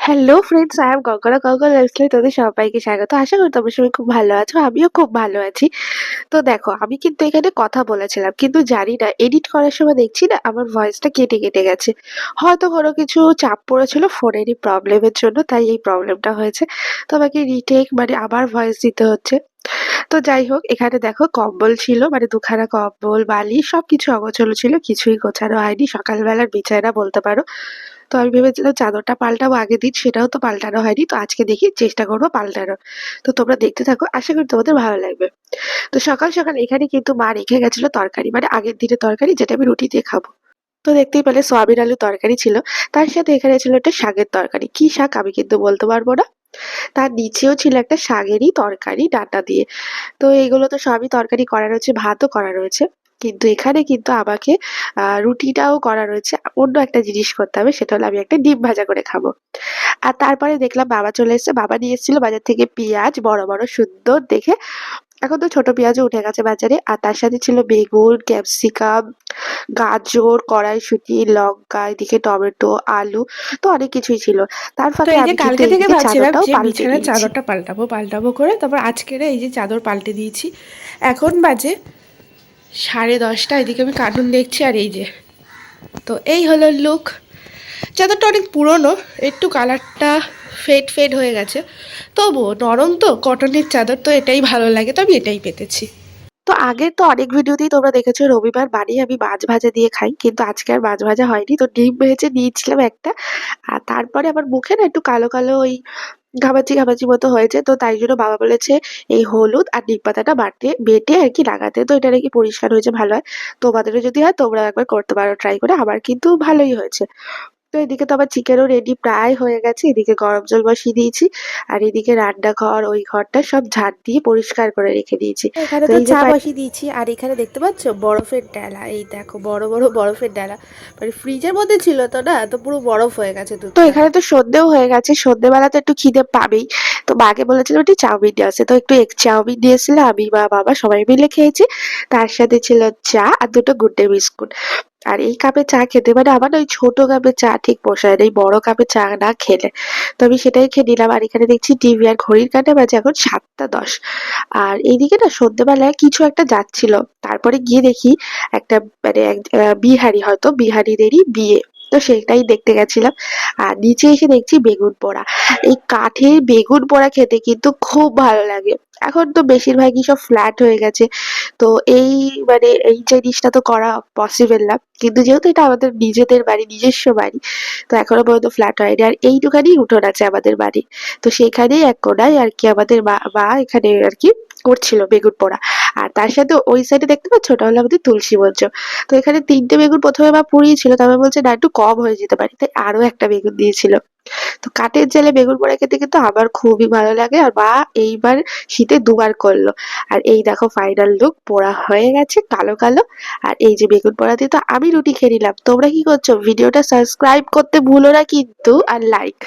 Hello friends, I am গগনা goggle লাইফস্টাইলে তোদের সবাইকে স্বাগত। আশা করি তোমরা সবাই খুব ভালো আছো, আমিও খুব ভালো আছি। তো দেখো, আমি কিন্তু এখানে কথা বলেছিলাম, কিন্তু জানি না এডিট করার সময় দেখছি না আমার ভয়েসটা কেটে কেটে গেছে। হয়তো কোনো কিছু চাপ পড়েছিল ফোনেরই প্রবলেমের জন্য, তাই এই প্রবলেমটা হয়েছে। তো আমাকে রিটেক মানে আবার ভয়েস দিতে হচ্ছে। তো যাই হোক, এখানে দেখো কম্বল ছিল, মানে দুখানা কম্বল বালিশ সবকিছু অগোছালো ছিল, কিছুই গোছানো হয়নি, সকালবেলার বিছানা বলতে পারো। তো আমি ভেবেছিলাম চাদরটা পাল্টাবো আগের দিন, সেটাও তো পাল্টানো হয়নি। তো আজকে দেখি চেষ্টা করবো পাল্টানোর। তো তোমরা দেখতে থাকো, আশা করি তোমাদের ভালো লাগবে। তো সকাল সকাল এখানে কিন্তু মা রেখে গেছিল তরকারি, মানে আগের দিনের তরকারি, যেটা আমি রুটি দিয়ে খাবো। তো দেখতেই পেলে সয়াবিন আলু তরকারি ছিল, তার সাথে এখানে ছিল একটা শাকের তরকারি। কি শাক আমি কিন্তু বলতে পারবো না। তার নিচেও ছিল একটা শাকেরই তরকারি ডাঁটা দিয়ে। তো এগুলো তো সবই তরকারি করা রয়েছে, ভাতও করা রয়েছে। কিন্তু এখানে কিন্তু আমাকে রুটিটাও করা রয়েছে, অন্য একটা জিনিস করতে হবে, সেটা হলো আমি একটা ডিম ভাজা করে খাবো। আর তারপরে দেখলাম বাবা চলে এসেছে, বাবা নিয়ে এসেছিল বাজার থেকে পেঁয়াজ, বড় বড় সুন্দর দেখে। এখন তো ছোট পেঁয়াজও উঠে গেছে বাজারে। আর তার সাথে ছিল বেগুন, ক্যাপসিকাম, গাজর, কড়াইশুঁটি, লঙ্কা, এদিকে টমেটো, আলু। তো অনেক কিছুই ছিল। তার তো ফাঁকে এই যে আমি কিন্তু কালকে থেকে এইদিকে ভাবছিলাম চাদরটাও যে পাল্টে বিছানার নিয়েছি। চাদরটা পাল্টাবো করে তারপর আজকের এই যে চাদর পাল্টে দিয়েছি। এখন বাজে 10:30। এদিকে আমি কার্টুন দেখছি আর এই যে, তো এই হলো লুক। চাদরটা অনেক পুরনো, একটু কালারটা ফেড ফেড হয়ে গেছে, তবুও নরম তো কটনের চাদর, তো এটাই ভালো লাগে, তো আমি এটাই পেতেছি। তো আগের তো অনেক ভিডিওতেই তোমরা দেখেছো রবিবার বানিয়ে আমি মাছ ভাজা দিয়ে খাই, কিন্তু আজকে আর মাছ ভাজা হয়নি। তো ডিম ভেজে নিয়েছিলাম একটা। আর তারপরে আমার মুখে না একটু কালো কালো ওই ঘামাচি ঘামাচি মতো হয়েছে, তো তাই জন্য বাবা বলেছে এই হলুদ আর নিম পাতাটা বেটে আর কি লাগাতে। তো এটা নাকি পরিষ্কার হয়েছে, ভালো হয়। তোমাদেরও যদি হয় তোমরা একবার করতে পারো ট্রাই করে, আমার কিন্তু ভালোই হয়েছে। তো এদিকে তো আবার চিকেনও রেডি প্রায় হয়ে গেছে, এদিকে গরম জল বসিয়ে দিয়েছি। আর এদিকে রান্নাঘর ওই ঘরটা সব ঝাড় দিয়ে পরিষ্কার করে রেখে দিয়েছি। এখানে তো তো এই যে চা বসিয়ে দিয়েছি, আর এখানে দেখতে পাচ্ছ বরফের ডালা, এই দেখো বড় বড় বরফের ডালা, মানে ফ্রিজের মধ্যে ছিল তো না, তো পুরো বরফ হয়ে গেছে তো দুধখানা। এখানে তো সন্ধেও হয়ে গেছে, সন্ধেবেলা তো একটু খিদে পাবেই। তো মাকে বলেছিলাম একটু চাউমিন নিয়ে আসতে, তো একটু এগ চাউমিন দিয়েছিল, আমি মা বাবা সবাই মিলে খেয়েছি। তার সাথে ছিল চা আর দুটো গুড ডে বিস্কুট। আর এই কাপে চা খেতে মানে আমার না ওই ছোট কাপে চা ঠিক পোষায় না, এই বড় কাপে চা না খেলে। তো আমি সেটাই খেয়ে নিলাম। আর এখানে দেখছি টিভি, আর ঘড়ির কাঁটা বাজে এখন 7টা 10। আর এইদিকে না সন্ধ্যেবেলায় কিছু একটা যাচ্ছিল। তারপরে গিয়ে দেখি একটা মানে বিহারি, হয়তো বিহারিদেরই বিয়ে। তো সেটাই দেখতে গেছিলাম। আর নিচে এসে দেখছি বেগুন পোড়া। এই কাঠের বেগুন পোড়া খেতে কিন্তু খুব ভালো লাগে। এখন তো বেশিরভাগই সব ফ্ল্যাট হয়ে গেছে। তো এই মানে এই জিনিসটা তো করা পসিবল না, কিন্তু যেহেতু এটা আমাদের নিজেদের বাড়ি, নিজস্ব বাড়ি, তো এখনো পর্যন্ত ফ্ল্যাট হয়নি। আর এইটুখানি উঠোন আছে আমাদের বাড়ি। তো সেখানেই এক কোনায় আর কি আমাদের মা এখানে আর কি করছিল বেগুন পোড়া। আর তার সাথে ওই সাইডে দেখতে পাচ্ছ, ওটা হলো আমাদের তুলসী মঞ্চ। তো এখানে 3টে বেগুন প্রথমে মা পুড়িয়েছিল, তারপর বলছে না একটু কম হয়ে যেতে পারে, তাই আরো একটা বেগুন দিয়েছিল। তো কাঠের জালে বেগুন পোড়া খেতে কিন্তু আমার খুবই ভালো লাগে, আর মা এইবার শীতে দুবার করলো। আর এই দেখো ফাইনাল লুক, পোড়া হয়ে গেছে কালো কালো। আর এই যে বেগুন পোড়া দিয়ে তো আমি রুটি খেয়ে নিলাম। তোমরা কি করছো? ভিডিওটা সাবস্ক্রাইব করতে ভুলো না কিন্তু, আর লাইক।